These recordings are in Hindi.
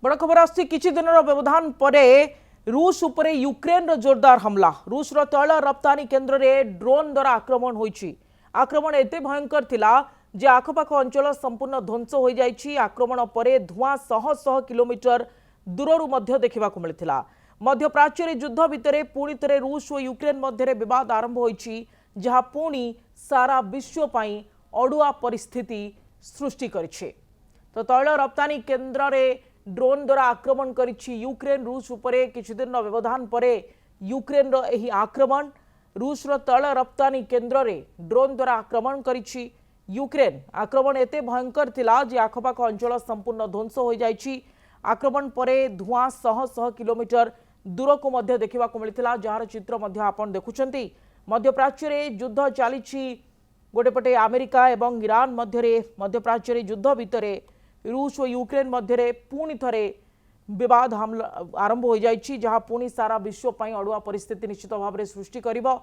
बड़ खबर आसुची किछि दिनर व्यवधान पर रूस उपरे यूक्रेन रो जोरदार हमला। रूस रो तैल रप्तानी केन्द्र रे ड्रोन द्वारा आक्रमण होईछि। आक्रमण एते भयंकर थिला जे आखपाख अंचल संपूर्ण ध्वंस हो जाइछि। आक्रमण परे धुआं शह शह किलोमीटर दूररू मध्य देखिबाकु मिलिथिला। मध्य प्राच्य रे युद्ध भितरे पुणी थे रूस और यूक्रेन मध्य विवाद आरंभ होईछि, जहा पुणी सारा विश्व पई अड़ुआ परिस्थिति सृष्टि करिछि। तो तैल रप्तानी केन्द्र रे ड्रोन द्वारा आक्रमण करिछि यूक्रेन। रूस उपरे किछि दिन व्यवधान परे यूक्रेन रो एही आक्रमण। रूस रो तैल रप्तानी केन्द्र रे ड्रोन द्वारा आक्रमण करिछि यूक्रेन। आक्रमण एते भयंकर थिला जे आखपाख अंचल संपूर्ण ध्वंस हो जाइछि। आक्रमण परे धुआं शह शह किलोमीटर दूर को मध्य देखिबाकु मिलिथिला, जार चित्र मध्य आपण देखुछंती। मध्य प्राच्य रे युद्ध चलीछि। गोटेपटे अमेरिका एवं ईरान मध्य प्राच्य रे युद्ध भितरे रूस और यूक्रेन मध्य पुणी थे विवाद हमला आरंभ हो जाइछि, जहाँ पुणी सारा विश्व पई अड़ुआ परिस्थिति निश्चित भाव में सृष्टि करिवो।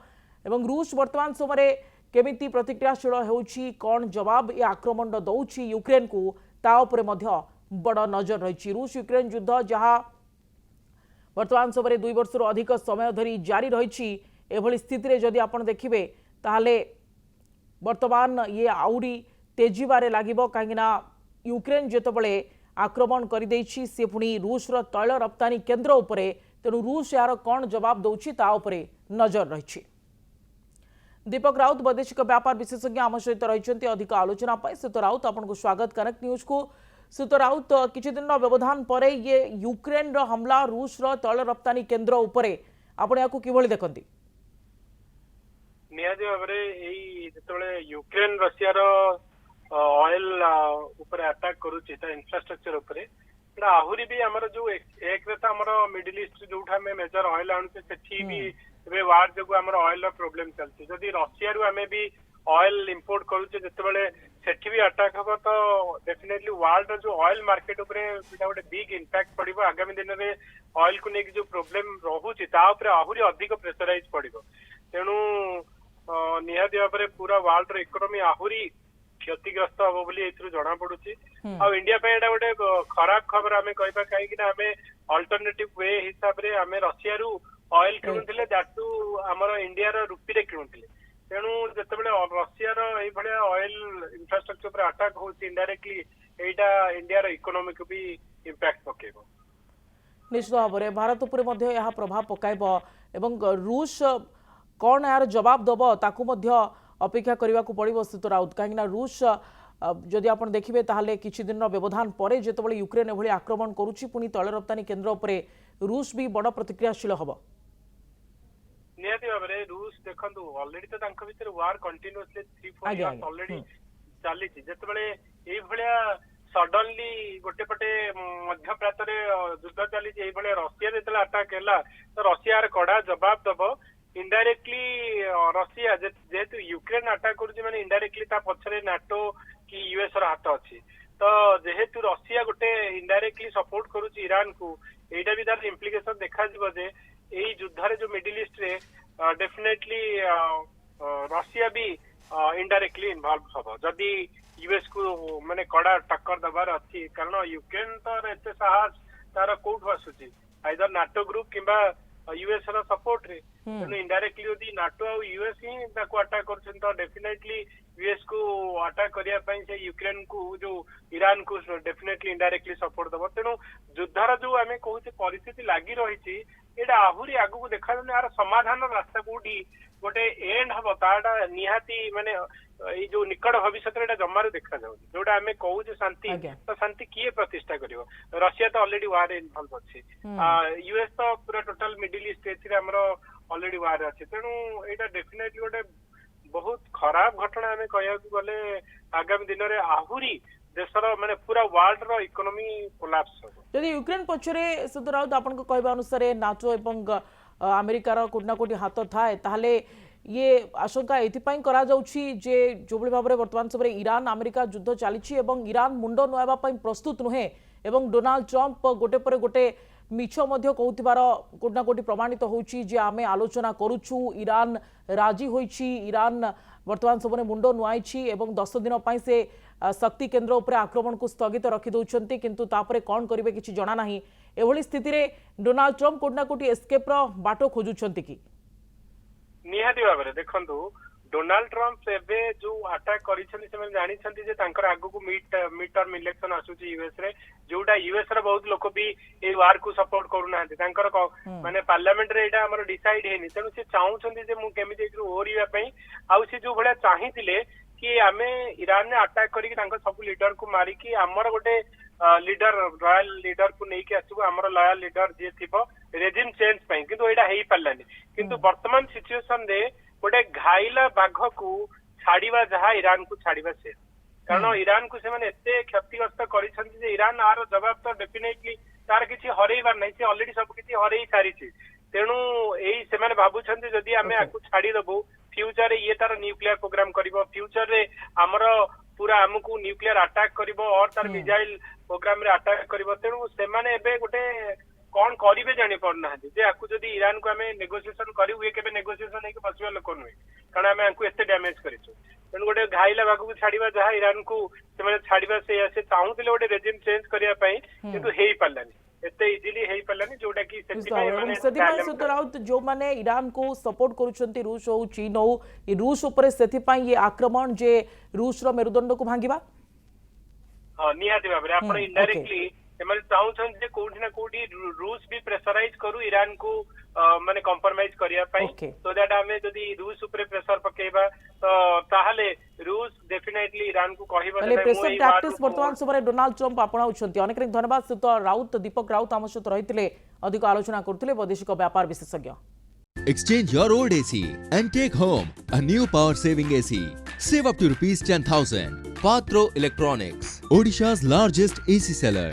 एवं रूस वर्तमान समय केमिति प्रतिक्रियाशील होउछि, कौन जवाब ये आक्रमण दउछि यूक्रेन को, ता उपरे मध्य बड़ नजर रही। रूस यूक्रेन युद्ध जहाँ वर्तमान समय 2 वर्ष अधिक समय धरी जारी रही, एभली स्थिति जदि आपण देखिबे ताहले वर्तमान ये आउरी तेजी बारे लागिबो। काहेकिना यूक्रेन जेतबळे आक्रमण कर देछि से पुणी रूस रो तैल रप्तानी केन्द्र उपरे, तेणु रूस यार कौन जवाब दउछि ता उपरे नजर रही। दीपक राउत वैदेशिक व्यापार विशेषज्ञ आम सहित रही। अधिक आलोचना पाई सुत राउत आपको स्वागत कनेक्ट न्यूज को। सुत राउत, किछि दिन व्यवधान पर ये यूक्रेन रो हमला रूस रो तैल रप्तानी केन्द्र उपरे आपण याकू किभଳି देखंती? निहाती भाବରେ एई जेतबळे यूक्रेन रशिया रो ऑयल ऊपर अटैक करूची ता इंफ्रास्ट्रक्चर ऊपर एटा आहुरी भी हमर जो एक रे हमर मिडिल ईस्ट जोठा में मेजर ऑयल आनते सेठी भी रे वार जो हमर ऑयल रो प्रॉब्लम चलती। जदी रशिया रु हमें भी ऑयल इंपोर्ट करूचे जेतेबेले सेठी भी अटैक हो तो डेफिनेटली वर्ल्ड जो ऑयल मार्केट ऊपर एटा गोटे बिग इंपैक्ट पड़िबो। आगामी दिन रे ऑयल को नेक जो प्रॉब्लम रहूची ता ऊपर आहुरी अधिक प्रेशराइज पड़िबो। तेणु निहाती भाବରେ पूरा वर्ल्ड रो इकोनॉमी आहुरी क्षतिग्रस्त हम बोली जना पड़ुची। इंडिया पे एटा गोटे खराब खबर आमे कहबा, काहेकि ना आमे अल्टरनेटिव वे हिसाब रे आमे रशिया रु ऑयल किनुथिले, दैट हमर इंडिया रो रुपी रे किनुथिले। तेणु जेतेबेले रशिया रो एई भलिया ऑयल इंफ्रास्ट्रक्चर पर अटैक होची इनडायरेक्टली एटा इंडिया रो इकोनॉमी को भी इंपैक्ट पकेबो। निश्चित भाव में भारत उपर मध्य यह प्रभाव पकाइबो एवं रूस कौन यार जवाब दब ताकू मध्य अपेक्षा करने को पड़ो। सुत राउत, कहीं रूस जदि आप देखिए ताहले किछि दिन व्यवधान पर जितेबाला यूक्रेन एभली आक्रमण करुच्ची, पुणी तैल रप्तानी केन्द्र उपरे रूस भी बड़ प्रतिक्रियाशील हम। निहाती भाव में रूस देखंतु ऑलरेडी तो तांको भीतर वार कंटीन्यूअसली 3-4 इयर्स ऑलरेडी चली जेतेबाला एई भलिया सडनली गोटे पटे मध्य प्रांत रे युद्ध चली एई भलिया रशिया जेतेला अटैक हैला तो रशिया रे कड़ा जवाब दबो। इनडायरेक्टली रशिया जेहेतु यूक्रेन अटैक करुची माने इनडायरेक्टली ता पछरे नाटो कि यूएस रो हाथ अछि, तो जेहेतु रशिया गोटे इनडायरेक्टली सपोर्ट करुची ईरान को, एटा भी तार इम्प्लिकेशन देखा जिवो जे एई युद्ध रे जो मिडिल ईस्ट रे डेफिनेटली रशिया भी इनडायरेक्टली इन्वॉल्व हबो जदी यूएस को माने कड़ा टक्कर दबार अछि। कारण यूक्रेन तो एते साहस तार कोठ आसुची आइदर नाटो ग्रुप किंबा यूएस रो सपोर्ट रे। तेणु इनडायरेक्टली यदि नाटो और यूएस ही ताको अटैक करछन तो डेफिनेटली यूएस को अटैक करिया पई से यूक्रेन को जो ईरान को डेफिनेटली इनडायरेक्टली सपोर्ट दबो। तेणु युद्धर जो आमे कहूचे परिस्थिति लागि रहिछि एटा आहुरी आगु को देखा यार समाधान रास्ता कोठी गोटे एंड हबो ताडा निहाती माने ए जो निकट भविष्य रे जमारे देखा जाउ जोटा आमे कहूचे शांति, तो शांति किए प्रतिष्ठा करिवो? रशिया तो ऑलरेडी वार इन्वॉल्व अछि, यूएस तो पूरा टोटल मिडिल ईस्ट रे हमरो ऑलरेडी वार अछि। तेणु एटा डेफिनेटली गोटे बहुत खराब घटना आमे कहया गले आगामी दिन रे आहुरी देशर माने पूरा वर्ल्ड रो इकोनॉमी कोलैप्स हो। यदि यूक्रेन पछरे सुदराउत आपन को कहबा अनुसार नाटो एवं अमेरिकार कोटना कोटी हाथ थाए, ताहले ये आशंका एथिपाई करा जाउछि जे जोबली भाबरे वर्तमान समय ईरान अमेरिका युद्ध चलीछि एवं ईरान मुंड नुआबा पई प्रस्तुत नुहे एवं डोनाल्ड ट्रंप गोटे पर गोटे मिछ मध्य कहूथिबार कोटी ना कोटी प्रमाणित होउची जे आमे आलोचना करूछु ईरान राजी होईची ईरान वर्तमान सबने मुंड नुआईची एवं 10 दिन पई से शक्ति केन्द्र उपरे आक्रमण को स्थगित रखि दउछंती किंतु तापरे कोन करिवे किछि जणा नाही एभली स्थिति रे डोनाल्ड ट्रम्प कोटी ना कोटी एस्केप रो बाटो खोजुछंती कि निहाती भाबरे देखंतु डोनाल्ड ट्रम्प एबे जो अटैक करिसथि से जानि छथि जे तांकर आगु को मिड टर्म इलेक्शन आसुची यूएस रे जोटा यूएस रे बहुत लोक भी ए वार को सपोर्ट करू नाहंती तांकर माने पार्लियामेंट रे एटा हमर डिसाइड हेनी तेनु से चाहू छथि जे मु केमिति एकरू ओरिया पई आउ से जो भले चाहिथिले कि आमे ईरान ने अटैक करी तांकर सब लीडर को मारी कि हमर गोटे लीडर रॉयल लीडर को नहीं कि आसबो हमर लॉयल लीडर जे थिबो रेजिम चेंज पई किंतु एटा हेई पारलानी किंतु वर्तमान सिचुएशन रे गोटे घाइला बाघ को छाड़िबा जहा ईरान को छाड़िबा से कारण ईरान को से माने एते क्षतिग्रस्त करिसथि जे ईरान आर जवाब तो डेफिनेटली तार किछि हरैबार नै से ऑलरेडी सब किछि हरै सारी छी तेनु एई से माने भाबु छथि जदी हमें आकु छाड़ी दबो फ्यूचर रे ये तार न्यूक्लियर प्रोग्राम करिवो फ्यूचर रे हमर पूरा हमकु न्यूक्लियर अटैक करिवो और तार मिसाइल प्रोग्राम रे अटैक करिवो तेनु से माने एबे गोटे कौन करिवे जानि पड़ना जे आकु जदी ईरान को हमें नेगोशिएशन करी हुए केबे नेगोशिएशन नै के बसवा लोक नुए कारण हमें आकु एते डैमेज करिछु तेनु गोटे घाइला बागु को छाड़िबा जहा ईरान को से माने छाड़िबा से चाहूतिले गोटे रेजिम चेंज करिया पई किंतु हेई पारलानी एते इजीली हेई पारलानी जोटा कि सुत राउत जो माने ईरान को सपोर्ट करूछंती रूस हो चीन हो ई रूस ऊपर सेथि पई ये आक्रमण जे रूस रो मेरुदंड को भांगिबा हां निहाती भाबरे आपण इनडायरेक्टली एमन चाहूछन जे कोठी ना कोठी रूस भी प्रेशराइज करू ईरान को माने कंप्रोमाइज करिया पई सो दैट हमें जदी रूस ऊपर प्रेशर पकेबा तो ताहाले रूस डेफिनेटली ईरान को कहिबा जे प्रेशर टैक्टिक्स वर्तमान सबरे डोनाल्ड ट्रम्प अपनाउछंती अनेक धन्यवाद सुत राउत दीपक राउत आम सहित रहितिले अधिक आलोचना करथिले वैदेशिक व्यापार विशेषज्ञ Exchange your old AC and take home a new power saving AC. Save up to ₹10,000. Patro Electronics, Odisha's largest AC seller.